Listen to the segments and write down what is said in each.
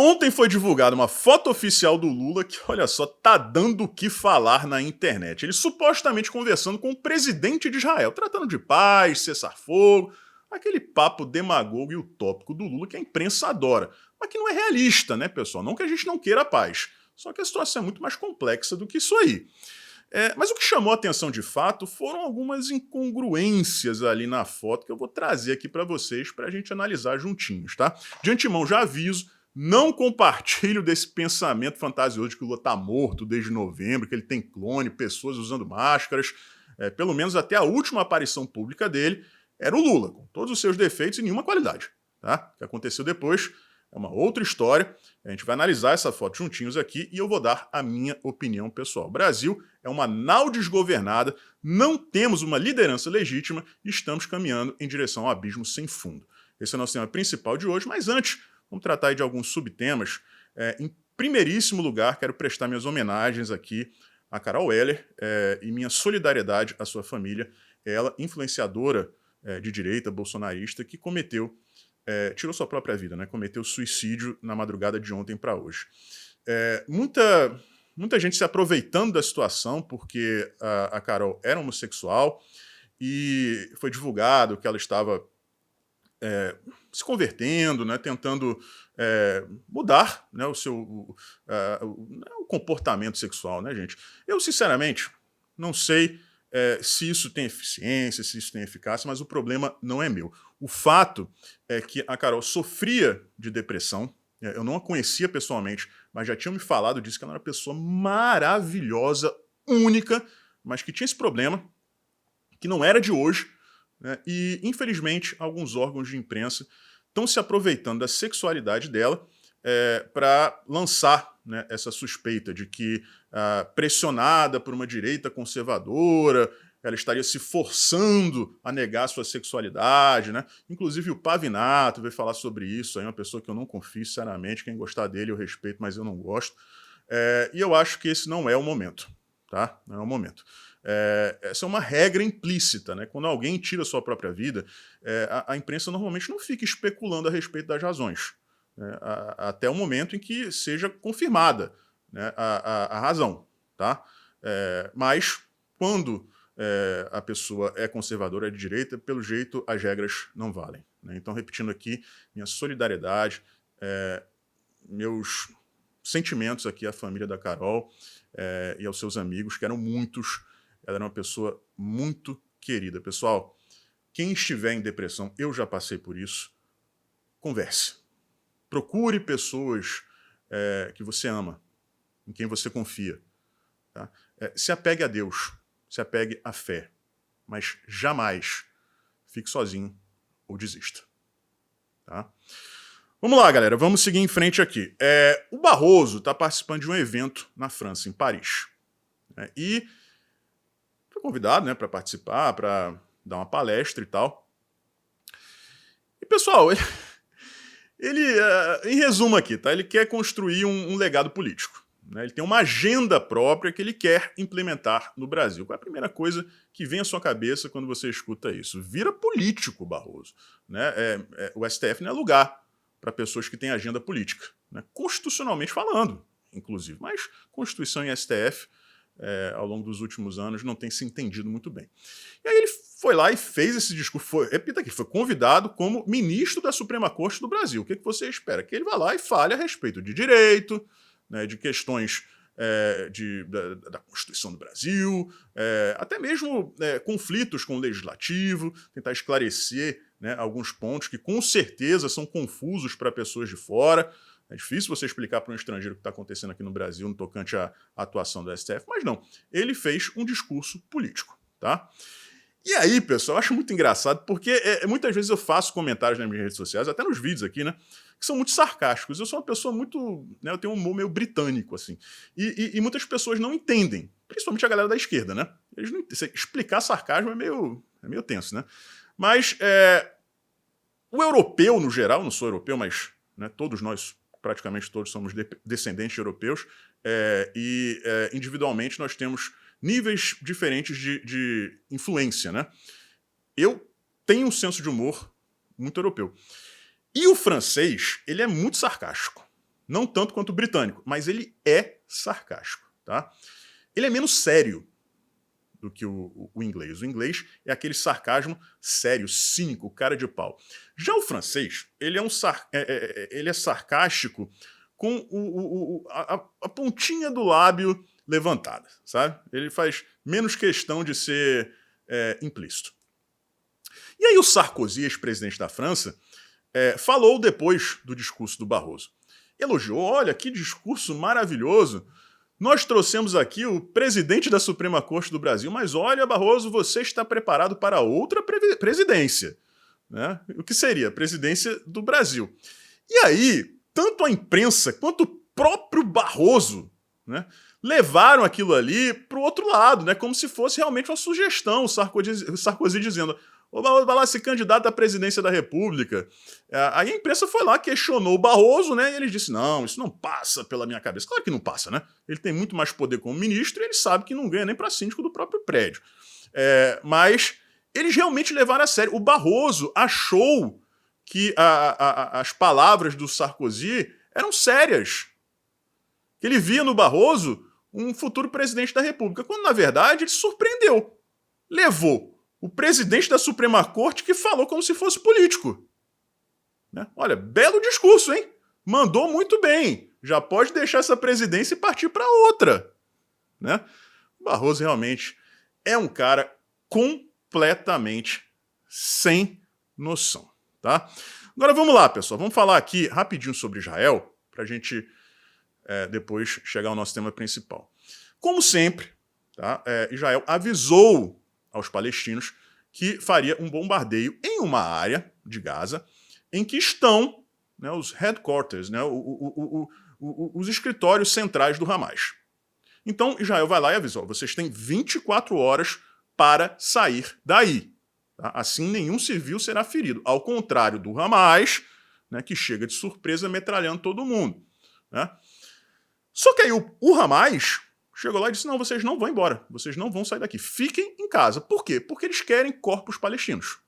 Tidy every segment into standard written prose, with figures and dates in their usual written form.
ontem foi divulgada uma foto oficial do Lula que, olha só, tá dando o que falar na internet. Ele supostamente conversando com o presidente de Israel, tratando de paz, cessar fogo, aquele papo demagogo e utópico do Lula que a imprensa adora, mas que não é realista, né, pessoal? Não que a gente não queira paz, só que a situação é muito mais complexa do que isso aí. Mas o que chamou a atenção de fato foram algumas incongruências ali na foto que eu vou trazer aqui para vocês para a gente analisar juntinhos, tá? De antemão já aviso, não compartilho desse pensamento fantasioso de que o Lula tá morto desde novembro, que ele tem clone, pessoas usando máscaras. Pelo menos até a última aparição pública dele, era o Lula, com todos os seus defeitos e nenhuma qualidade. Tá? O que aconteceu depois é uma outra história. A gente vai analisar essa foto juntinhos aqui e eu vou dar a minha opinião pessoal. O Brasil é uma nau desgovernada, não temos uma liderança legítima e estamos caminhando em direção ao abismo sem fundo. Esse é o nosso tema principal de hoje, mas antes, vamos tratar aí de alguns subtemas. Em primeiríssimo lugar, quero prestar minhas homenagens aqui a Carol Weller e minha solidariedade à sua família. Ela, influenciadora de direita, bolsonarista, que tirou sua própria vida, né? Cometeu suicídio na madrugada de ontem para hoje. Muita gente se aproveitando da situação, porque a Carol era homossexual e foi divulgado que ela estava se convertendo, né? Tentando mudar, né? o comportamento sexual, né, gente? Eu, sinceramente, não sei se isso tem eficiência, se isso tem eficácia, mas o problema não é meu. O fato é que a Carol sofria de depressão. Eu não a conhecia pessoalmente, mas já tinham me falado disso, que ela era uma pessoa maravilhosa, única, mas que tinha esse problema, que não era de hoje, né? E, infelizmente, alguns órgãos de imprensa estão se aproveitando da sexualidade dela para lançar, né, essa suspeita de que, pressionada por uma direita conservadora, ela estaria se forçando a negar sua sexualidade, né? Inclusive o Pavinato veio falar sobre isso, aí uma pessoa que eu não confio, sinceramente, quem gostar dele eu respeito, mas eu não gosto. E eu acho que esse não é o momento, tá? Não é o momento. Essa é uma regra implícita, né? Quando alguém tira a sua própria vida, a imprensa normalmente não fica especulando a respeito das razões, né? Até o momento em que seja confirmada, né, a razão, tá? Mas quando a pessoa é conservadora, é de direita, pelo jeito as regras não valem, né? Então, repetindo aqui, minha solidariedade, meus sentimentos aqui à família da Carol e aos seus amigos, que eram muitos. Ela era uma pessoa muito querida. Pessoal, quem estiver em depressão, eu já passei por isso, converse. Procure pessoas que você ama, em quem você confia. Tá? Se apegue a Deus, se apegue à fé, mas jamais fique sozinho ou desista. Tá? Vamos lá, galera, vamos seguir em frente aqui. O Barroso está participando de um evento na França, em Paris. E foi convidado, né, para participar, para dar uma palestra e tal. E, pessoal, ele em resumo aqui, tá? Ele quer construir um legado político, né? Ele tem uma agenda própria que ele quer implementar no Brasil. Qual é a primeira coisa que vem à sua cabeça quando você escuta isso? Vira político, Barroso, né? O STF não é lugar para pessoas que têm agenda política, né? Constitucionalmente falando, inclusive. Mas Constituição e STF, ao longo dos últimos anos, não tem se entendido muito bem. E aí ele foi lá e fez esse discurso, repita aqui, foi convidado como ministro da Suprema Corte do Brasil. O que você espera? Que ele vá lá e fale a respeito de direito, né, de questões da Constituição do Brasil, até mesmo conflitos com o Legislativo, tentar esclarecer, né, alguns pontos que com certeza são confusos para pessoas de fora. É difícil você explicar para um estrangeiro o que está acontecendo aqui no Brasil no tocante à atuação do STF, mas não. Ele fez um discurso político, tá? E aí, pessoal, eu acho muito engraçado, porque muitas vezes eu faço comentários nas minhas redes sociais, até nos vídeos aqui, né, que são muito sarcásticos. Eu sou uma pessoa muito, né, eu tenho um humor meio britânico, assim. E muitas pessoas não entendem, principalmente a galera da esquerda, né? Eles não, explicar sarcasmo é meio tenso, né? Mas o europeu, no geral, não sou europeu, mas, né, todos nós, praticamente todos, somos descendentes de europeus, individualmente nós temos níveis diferentes de influência, né? Eu tenho um senso de humor muito europeu. E o francês, ele é muito sarcástico, Não tanto quanto o britânico, mas ele é sarcástico, tá? Ele é menos sério do que o inglês. O inglês é aquele sarcasmo sério, cínico, cara de pau. Já o francês, ele é sarcástico com a pontinha do lábio levantada, sabe? Ele faz menos questão de ser implícito. E aí o Sarkozy, ex-presidente da França, falou depois do discurso do Barroso. Elogiou, olha, que discurso maravilhoso. Nós trouxemos aqui o presidente da Suprema Corte do Brasil, mas olha, Barroso, você está preparado para outra presidência. Né? O que seria? A presidência do Brasil. E aí, tanto a imprensa quanto o próprio Barroso, né, levaram aquilo ali para o outro lado, né, como se fosse realmente uma sugestão, o Sarkozy dizendo: o Barroso vai lá se candidato à presidência da República. Aí a imprensa foi lá, questionou o Barroso, né? E ele disse: não, isso não passa pela minha cabeça. Claro que não passa, né? Ele tem muito mais poder como ministro e ele sabe que não ganha nem para síndico do próprio prédio. Mas eles realmente levaram a sério. O Barroso achou que as palavras do Sarkozy eram sérias. Ele via no Barroso um futuro presidente da República, quando na verdade ele se surpreendeu. Levou o presidente da Suprema Corte que falou como se fosse político. Né? Olha, belo discurso, hein? Mandou muito bem. Já pode deixar essa presidência e partir para outra. Né? O Barroso realmente é um cara completamente sem noção. Tá? Agora vamos lá, pessoal. Vamos falar aqui rapidinho sobre Israel, para a gente depois chegar ao nosso tema principal. Como sempre, tá? Israel avisou aos palestinos que faria um bombardeio em uma área de Gaza em que estão, né, os headquarters, né, os escritórios centrais do Hamas. Então Israel vai lá e avisa: vocês têm 24 horas para sair daí. Tá? Assim nenhum civil será ferido. Ao contrário do Hamas, né, que chega de surpresa metralhando todo mundo. Né? Só que aí o Hamas chegou lá e disse: não, vocês não vão embora, vocês não vão sair daqui, fiquem em casa. Por quê? Porque eles querem corpos palestinos.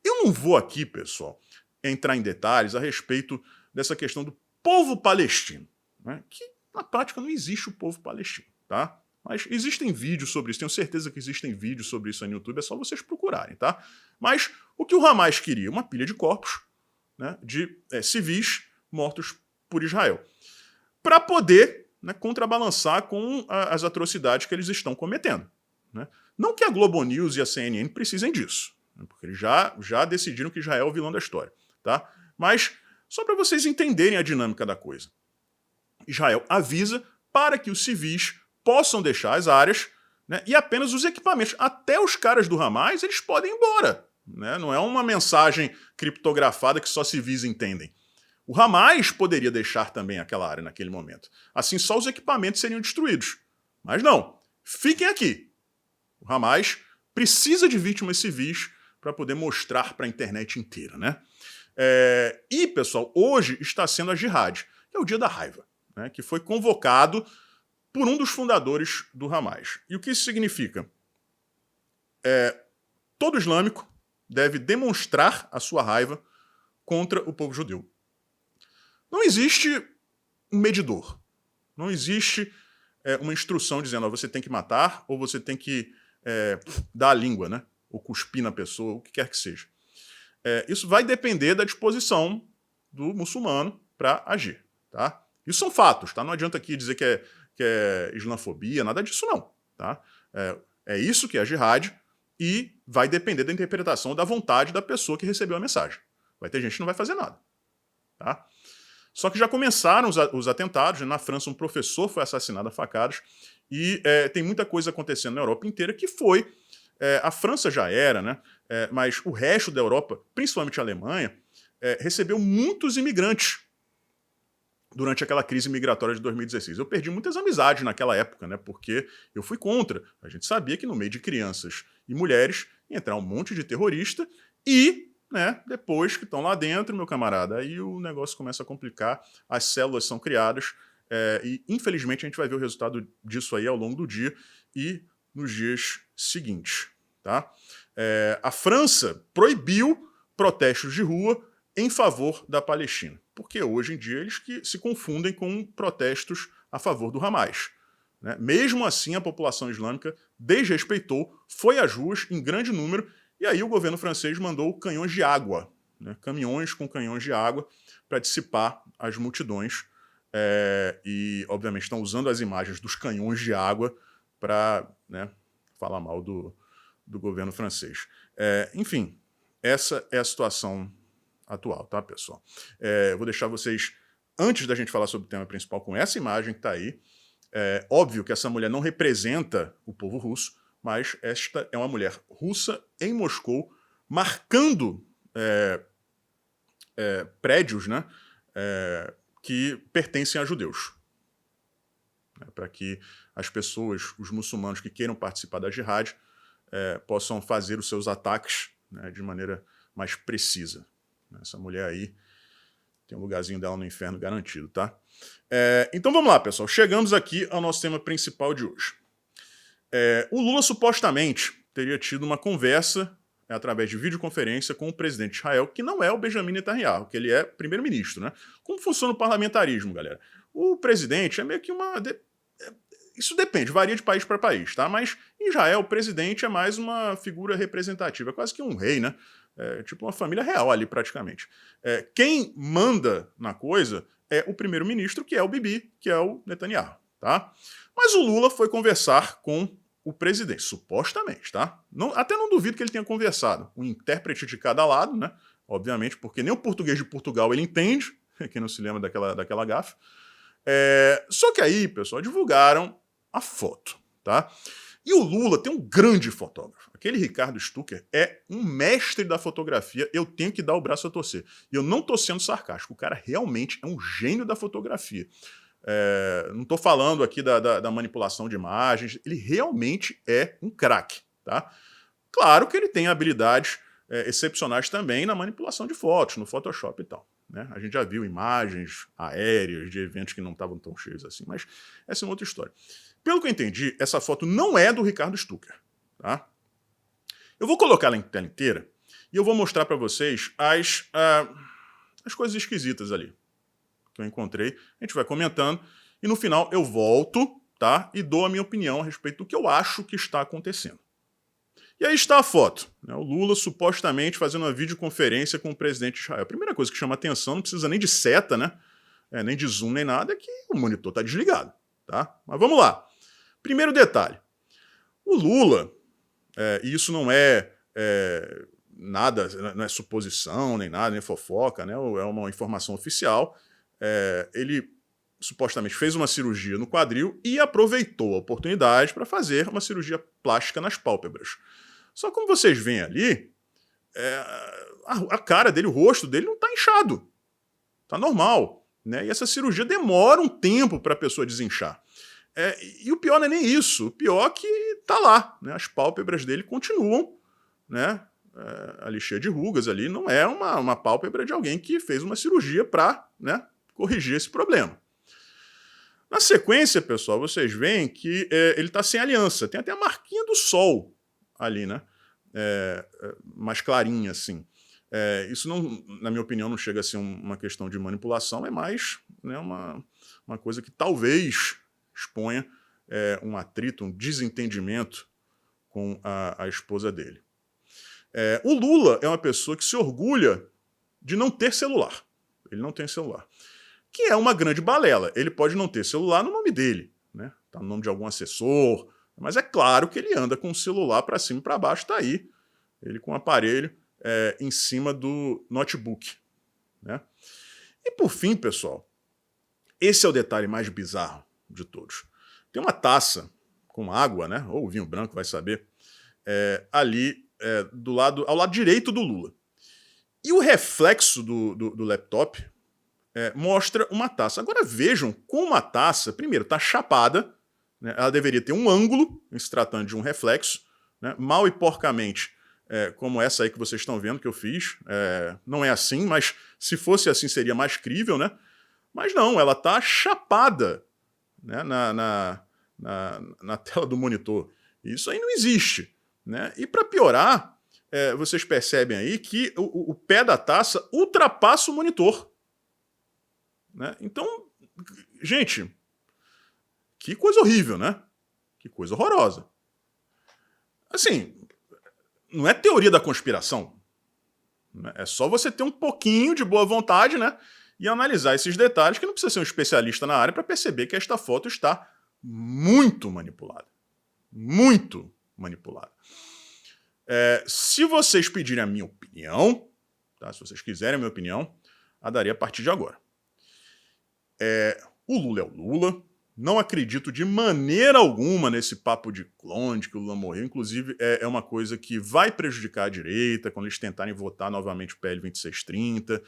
Eu não vou aqui, pessoal, entrar em detalhes a respeito dessa questão do povo palestino, né? Que na prática não existe o povo palestino, tá? Mas existem vídeos sobre isso, tenho certeza que existem vídeos sobre isso aí no YouTube, é só vocês procurarem, tá? Mas o que o Hamas queria? Uma pilha de corpos, né, de civis mortos por Israel, para poder, né, contrabalançar com as atrocidades que eles estão cometendo. Né? Não que a Globo News e a CNN precisem disso, né, porque eles já decidiram que Israel é o vilão da história. Tá? Mas só para vocês entenderem a dinâmica da coisa. Israel avisa para que os civis possam deixar as áreas, né, e apenas os equipamentos. Até os caras do Hamas, eles podem ir embora. Né? Não é uma mensagem criptografada que só civis entendem. O Hamas poderia deixar também aquela área naquele momento. Assim, só os equipamentos seriam destruídos. Mas não. Fiquem aqui. O Hamas precisa de vítimas civis para poder mostrar para a internet inteira, né? E, pessoal, hoje está sendo a Jihad, que é o dia da raiva, né? Que foi convocado por um dos fundadores do Hamas. E o que isso significa? Todo islâmico deve demonstrar a sua raiva contra o povo judeu. Não existe um medidor. Não existe uma instrução dizendo: você tem que matar ou você tem que dar a língua, né? Ou cuspir na pessoa, o que quer que seja. Isso vai depender da disposição do muçulmano para agir. Tá? Isso são fatos. Tá? Não adianta aqui dizer que é islamofobia, nada disso não. Tá? É isso que é a jihad e vai depender da interpretação da vontade da pessoa que recebeu a mensagem. Vai ter gente que não vai fazer nada. Tá? Só que já começaram os atentados. Na França, um professor foi assassinado a facadas. E tem muita coisa acontecendo na Europa inteira que foi... a França já era, né? Mas o resto da Europa, principalmente a Alemanha, recebeu muitos imigrantes durante aquela crise migratória de 2016. Eu perdi muitas amizades naquela época, né? Porque eu fui contra. A gente sabia que no meio de crianças e mulheres ia entrar um monte de terrorista e... né, depois que estão lá dentro, meu camarada, aí o negócio começa a complicar, as células são criadas e, infelizmente, a gente vai ver o resultado disso aí ao longo do dia e nos dias seguintes. Tá? A França proibiu protestos de rua em favor da Palestina. porque hoje em dia eles que se confundem com protestos a favor do Hamas. Né? Mesmo assim, a população islâmica desrespeitou, foi às ruas em grande número, e aí o governo francês mandou canhões de água, né? Caminhões com canhões de água para dissipar as multidões. E, obviamente, estão usando as imagens dos canhões de água para, né, falar mal do governo francês. Enfim, essa é a situação atual, tá, pessoal? Eu vou deixar vocês, antes da gente falar sobre o tema principal, com essa imagem que está aí. Óbvio que essa mulher não representa o povo russo, mas esta é uma mulher russa em Moscou, marcando prédios, né, que pertencem a judeus. Para que as pessoas, os muçulmanos que queiram participar da jihad, possam fazer os seus ataques, né, de maneira mais precisa. Essa mulher aí tem um lugarzinho dela no inferno garantido, tá? Então vamos lá, pessoal. Chegamos aqui ao nosso tema principal de hoje. O Lula supostamente teria tido uma conversa através de videoconferência com o presidente de Israel, que não é o Benjamin Netanyahu, que ele é primeiro-ministro, né? Como funciona o parlamentarismo, galera? O presidente é meio que uma... Isso depende, varia de país para país, tá? Mas em Israel, o presidente é mais uma figura representativa, quase que um rei, né? Tipo uma família real ali, praticamente. Quem manda na coisa é o primeiro-ministro, que é o Bibi, que é o Netanyahu, tá? Mas o Lula foi conversar com o presidente, supostamente, tá? Até não duvido que ele tenha conversado. Um intérprete de cada lado, né? Obviamente, porque nem o português de Portugal ele entende, quem não se lembra daquela gafe. Só que aí, pessoal, divulgaram a foto, tá? E o Lula tem um grande fotógrafo. Aquele Ricardo Stucker é um mestre da fotografia, eu tenho que dar o braço a torcer. E eu não tô sendo sarcástico, o cara realmente é um gênio da fotografia. Não estou falando aqui da manipulação de imagens, ele realmente é um craque, tá? Claro que ele tem habilidades excepcionais também na manipulação de fotos, no Photoshop e tal. Né? A gente já viu imagens aéreas de eventos que não estavam tão cheios assim, mas essa é uma outra história. Pelo que eu entendi, essa foto não é do Ricardo Stucker, tá? Eu vou colocar ela em tela inteira e eu vou mostrar para vocês as coisas esquisitas ali que eu encontrei. A gente vai comentando e no final eu volto, tá? E dou a minha opinião a respeito do que eu acho que está acontecendo. E aí está a foto, né? O Lula supostamente fazendo uma videoconferência com o presidente de Israel. A primeira coisa que chama atenção, não precisa nem de seta, né? Nem de zoom, nem nada, é que o monitor está desligado, tá? Mas vamos lá. Primeiro detalhe. O Lula, e isso não é nada, não é suposição, nem nada, nem fofoca, né? É uma informação oficial. Ele supostamente fez uma cirurgia no quadril e aproveitou a oportunidade para fazer uma cirurgia plástica nas pálpebras. Só que como vocês veem ali, a cara dele, o rosto dele não está inchado. Está normal. Né? E essa cirurgia demora um tempo para a pessoa desinchar. E o pior não é nem isso. O pior é que está lá. Né? As pálpebras dele continuam, né? Ali cheia de rugas ali. Não é uma pálpebra de alguém que fez uma cirurgia para, né, corrigir esse problema. Na sequência, pessoal, vocês veem que ele está sem aliança. Tem até a marquinha do sol ali, né? Mais clarinha, assim. Isso, não, na minha opinião, não chega a ser uma questão de manipulação, é mais, né, uma coisa que talvez exponha um atrito, um desentendimento com a esposa dele. O Lula é uma pessoa que se orgulha de não ter celular. Ele não tem celular. Que é uma grande balela. Ele pode não ter celular no nome dele, né? Tá no nome de algum assessor, mas é claro que ele anda com o celular para cima e para baixo, tá aí. Ele com o aparelho em cima do notebook, né? E por fim, pessoal, esse é o detalhe mais bizarro de todos. Tem uma taça com água, né? Ou vinho branco, vai saber, ali ao lado direito do Lula. E o reflexo do laptop mostra uma taça. Agora vejam como uma taça, primeiro, está chapada, né? Ela deveria ter um ângulo, em se tratando de um reflexo, né? Mal e porcamente, como essa aí que vocês estão vendo que eu fiz. Não é assim, mas se fosse assim seria mais crível, né? Mas não, ela está chapada, né, na tela do monitor. Isso aí não existe. Né? E para piorar, vocês percebem aí que o pé da taça ultrapassa o monitor. né? Então, gente, que coisa horrível, né? Que coisa horrorosa. Assim, não é teoria da conspiração. Né? É só você ter um pouquinho de boa vontade, né? E analisar esses detalhes, que não precisa ser um especialista na área para perceber que esta foto está muito manipulada. Muito manipulada. Se vocês pedirem a minha opinião, tá? Se vocês quiserem a minha opinião, a daria a partir de agora. O Lula é o Lula. Não acredito de maneira alguma nesse papo de clone, de que o Lula morreu. Inclusive, é uma coisa que vai prejudicar a direita quando eles tentarem votar novamente o PL 2630.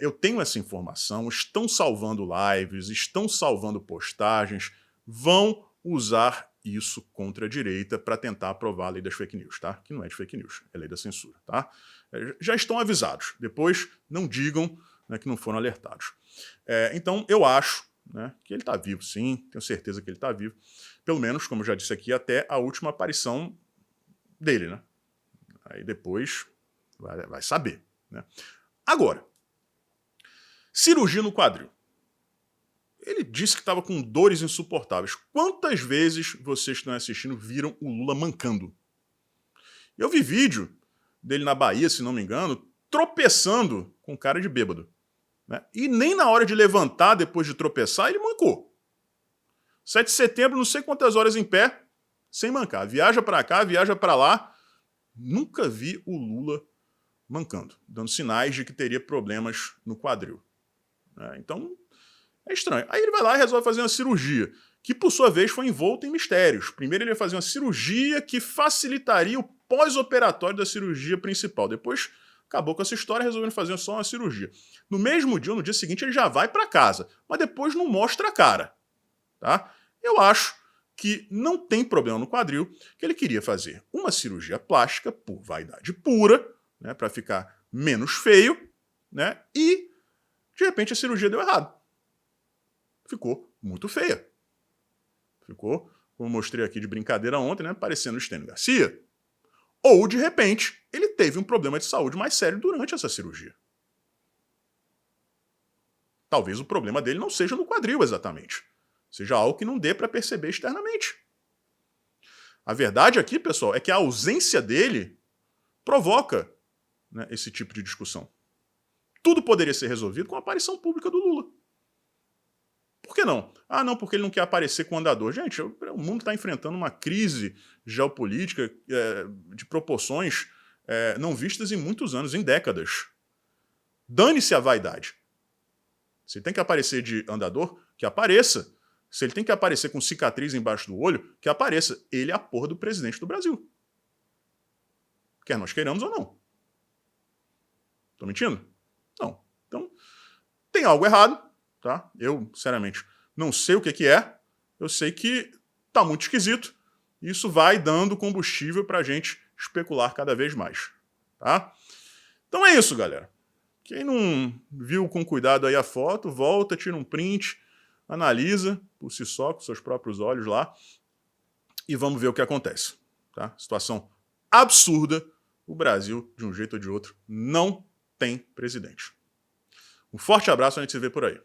Eu tenho essa informação, estão salvando lives, estão salvando postagens, vão usar isso contra a direita para tentar aprovar a lei das fake news, tá? Que não é de fake news, é lei da censura, tá? Já estão avisados. Depois, não digam, né, que não foram alertados. Então, eu acho, né, que ele está vivo, sim, tenho certeza que ele está vivo. Pelo menos, como eu já disse aqui, até a última aparição dele, né? Aí depois vai saber, né? Agora, cirurgia no quadril. Ele disse que estava com dores insuportáveis. Quantas vezes vocês que estão assistindo viram o Lula mancando? Eu vi vídeo dele na Bahia, se não me engano, tropeçando com cara de bêbado. Né? E nem na hora de levantar, depois de tropeçar, ele mancou. 7 de setembro, não sei quantas horas em pé, sem mancar. Viaja para cá, viaja para lá. Nunca vi o Lula mancando, dando sinais de que teria problemas no quadril. Então, é estranho. Aí ele vai lá e resolve fazer uma cirurgia, que por sua vez foi envolta em mistérios. Primeiro ele ia fazer uma cirurgia que facilitaria o pós-operatório da cirurgia principal. Depois acabou com essa história, resolvendo fazer só uma cirurgia. No mesmo dia, ou no dia seguinte, ele já vai para casa, mas depois não mostra a cara. Tá? Eu acho que não tem problema no quadril, que ele queria fazer uma cirurgia plástica por vaidade pura, né, para ficar menos feio, né, e de repente a cirurgia deu errado. Ficou muito feia. Ficou, como eu mostrei aqui de brincadeira ontem, né, parecendo o Stênio Garcia. Ou, de repente, ele teve um problema de saúde mais sério durante essa cirurgia. Talvez o problema dele não seja no quadril exatamente. Seja algo que não dê para perceber externamente. A verdade aqui, pessoal, é que a ausência dele provoca, né, esse tipo de discussão. Tudo poderia ser resolvido com a aparição pública do Lula. Por que não? Ah, não, porque ele não quer aparecer com o andador. Gente, o mundo está enfrentando uma crise geopolítica de proporções não vistas em muitos anos, em décadas. Dane-se a vaidade. Se ele tem que aparecer de andador, que apareça. Se ele tem que aparecer com cicatriz embaixo do olho, que apareça. Ele é a porra do presidente do Brasil. Quer nós queiramos ou não. Tô mentindo? Não. Então, tem algo errado. Tá? Eu, sinceramente, não sei o que é. Eu sei que tá muito esquisito. E isso vai dando combustível pra gente especular cada vez mais. Tá? Então é isso, galera. Quem não viu com cuidado aí a foto, volta, tira um print, analisa por si só, com seus próprios olhos lá, e vamos ver o que acontece. Tá? Situação absurda. O Brasil, de um jeito ou de outro, não tem presidente. Um forte abraço, a gente se vê por aí.